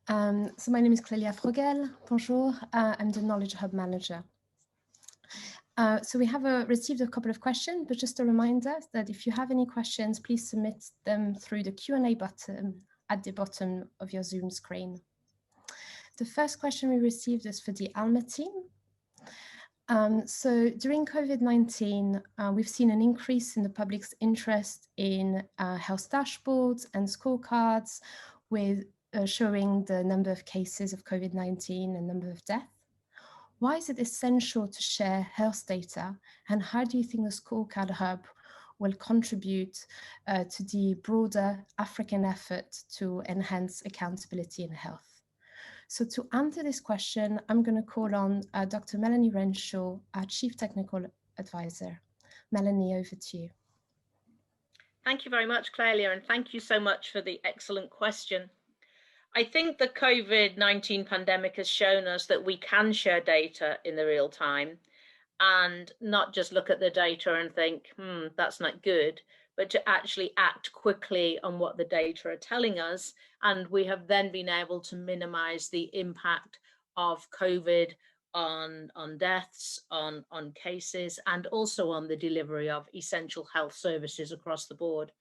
So my name is Clélia-Elsa Froguel. Bonjour. I'm the Knowledge Hub Manager. So we have received a couple of questions, but just a reminder that if you have any questions, please submit them through the Q&A button at the bottom of your Zoom screen. The first question we received is for the ALMA team. So during COVID-19, we've seen an increase in the public's interest in health dashboards and scorecards with showing the number of cases of COVID-19 and number of deaths. Why is it essential to share health data, and how do you think the Scorecard Hub will contribute to the broader African effort to enhance accountability in health? So to answer this question, I'm going to call on Dr. Melanie Renshaw, our Chief Technical Advisor. Melanie, over to you. Thank you very much, Clélia, and thank you so much for the excellent question. I think the COVID-19 pandemic has shown us that we can share data in the real time and not just look at the data and think, that's not good, but to actually act quickly on what the data are telling us. And we have then been able to minimize the impact of COVID on deaths, on cases, and also on the delivery of essential health services across the board.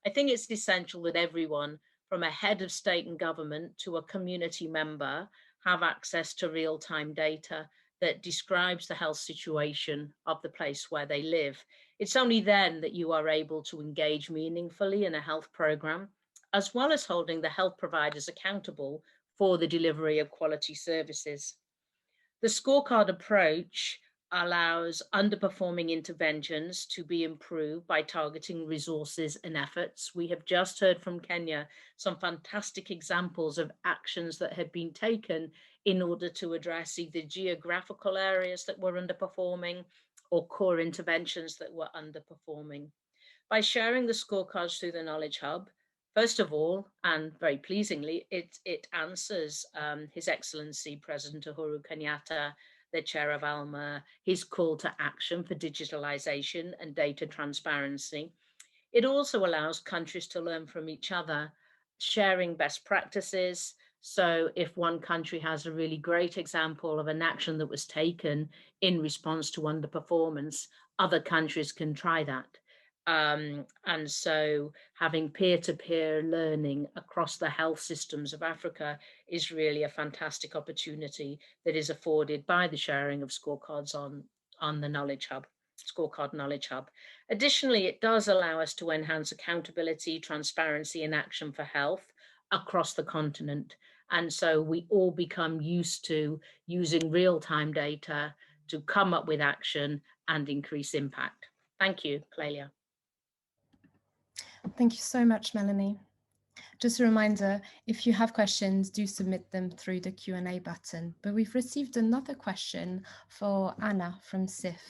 I think it's essential that everyone, from a head of state and government to a community member, have access to real-time data that describes the health situation of the place where they live. It's only then that you are able to engage meaningfully in a health program, as well as holding the health providers accountable for the delivery of quality services. The scorecard approach allows underperforming interventions to be improved by targeting resources and efforts. We have just heard from Kenya some fantastic examples of actions that have been taken in order to address either geographical areas that were underperforming or core interventions that were underperforming. By sharing the scorecards through the Knowledge Hub, first of all, and very pleasingly, it answers His Excellency President Uhuru Kenyatta, the chair of ALMA, his call to action for digitalization and data transparency. It also allows countries to learn from each other, sharing best practices. So if one country has a really great example of an action that was taken in response to underperformance, other countries can try that. And so having peer-to-peer learning across the health systems of Africa is really a fantastic opportunity that is afforded by the sharing of scorecards on the Knowledge Hub, Scorecard Knowledge Hub. Additionally, it does allow us to enhance accountability, transparency, and action for health across the continent. And so we all become used to using real-time data to come up with action and increase impact. Thank you, Clélia. Thank you so much, Melanie. Just a reminder, if you have questions, do submit them through the Q&A button. But we've received another question for Anna from CIFF.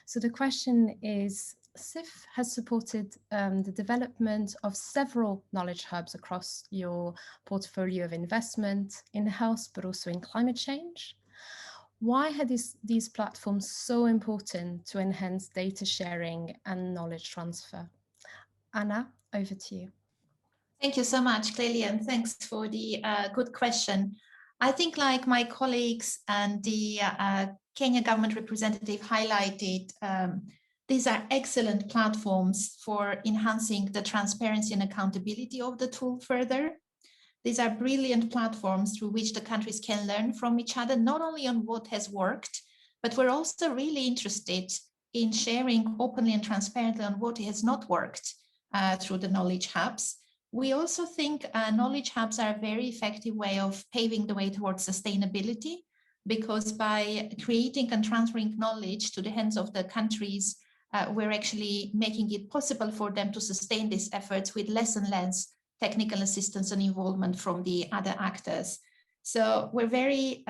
So the question is, CIFF has supported the development of several knowledge hubs across your portfolio of investment in health, but also in climate change. Why are these platforms so important to enhance data sharing and knowledge transfer? Anna, over to you. Thank you so much, Clélia, and thanks for the good question. I think, like my colleagues and the Kenya government representative highlighted, these are excellent platforms for enhancing the transparency and accountability of the tool further. These are brilliant platforms through which the countries can learn from each other, not only on what has worked, but we're also really interested in sharing openly and transparently on what has not worked through the knowledge hubs. We also think knowledge hubs are a very effective way of paving the way towards sustainability, because by creating and transferring knowledge to the hands of the countries, we're actually making it possible for them to sustain these efforts with less and less technical assistance and involvement from the other actors. So we're very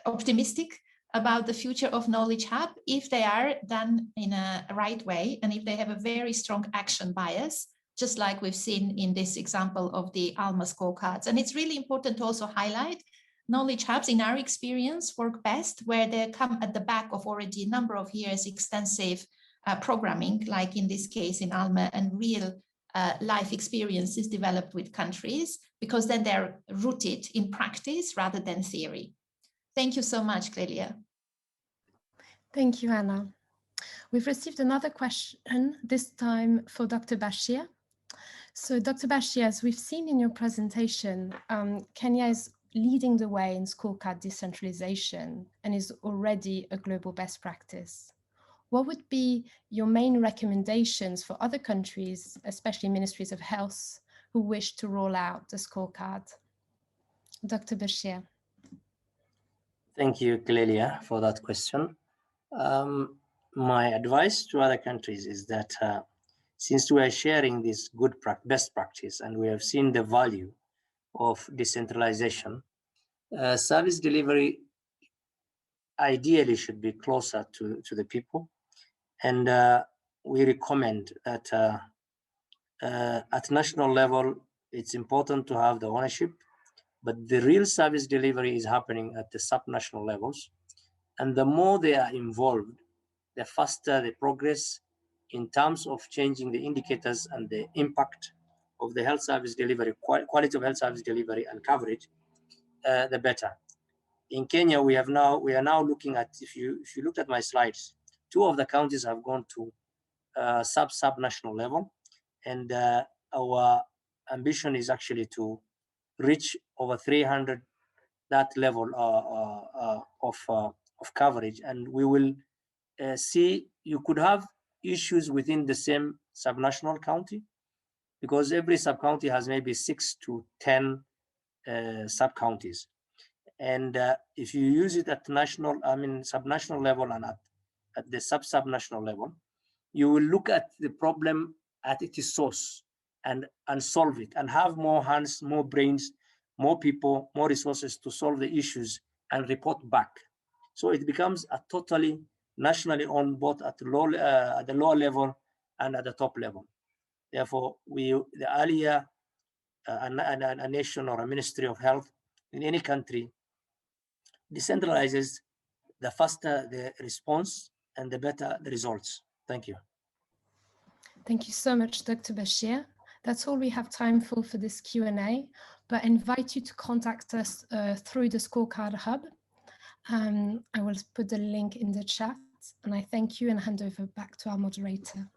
optimistic about the future of Knowledge Hub if they are done in a right way and if they have a very strong action bias, just like we've seen in this example of the ALMA scorecards. And it's really important to also highlight knowledge hubs, in our experience, work best where they come at the back of already a number of years extensive programming, like in this case in ALMA, and real life experiences developed with countries, because then they're rooted in practice rather than theory. Thank you so much, Clélia. Thank you, Anna. We've received another question, this time for Dr. Bashir. So Dr. Bashir, as we've seen in your presentation, Kenya is leading the way in scorecard decentralization and is already a global best practice. What would be your main recommendations for other countries, especially ministries of health, who wish to roll out the scorecard? Dr. Bashir. Thank you, Clélia, for that question. My advice to other countries is that since we are sharing this good best practice and we have seen the value of decentralization, service delivery ideally should be closer to the people. And we recommend that at national level, it's important to have the ownership, but the real service delivery is happening at the sub-national levels. And the more they are involved, the faster the progress in terms of changing the indicators and the impact of the health service delivery, quality of health service delivery and coverage, the better. In Kenya, we are now looking at, if you looked at my slides, 2 of the counties have gone to sub-national level, and our ambition is actually to reach over 300 that level of coverage, and we will see you could have issues within the same subnational county, because every sub-county has maybe 6 to 10 sub-counties. And if you use it at subnational level and at the sub-national level, you will look at the problem at its source and solve it, and have more hands, more brains, more people, more resources to solve the issues and report back. So it becomes a totally nationally owned, both at the lower level and at the top level. Therefore, the earlier a nation or a ministry of health in any country decentralizes, the faster the response and the better the results. Thank you. Thank you so much, Dr. Bashir. That's all we have time for this Q&A, but I invite you to contact us through the Scorecard Hub. I will put the link in the chat, and I thank you and hand over back to our moderator.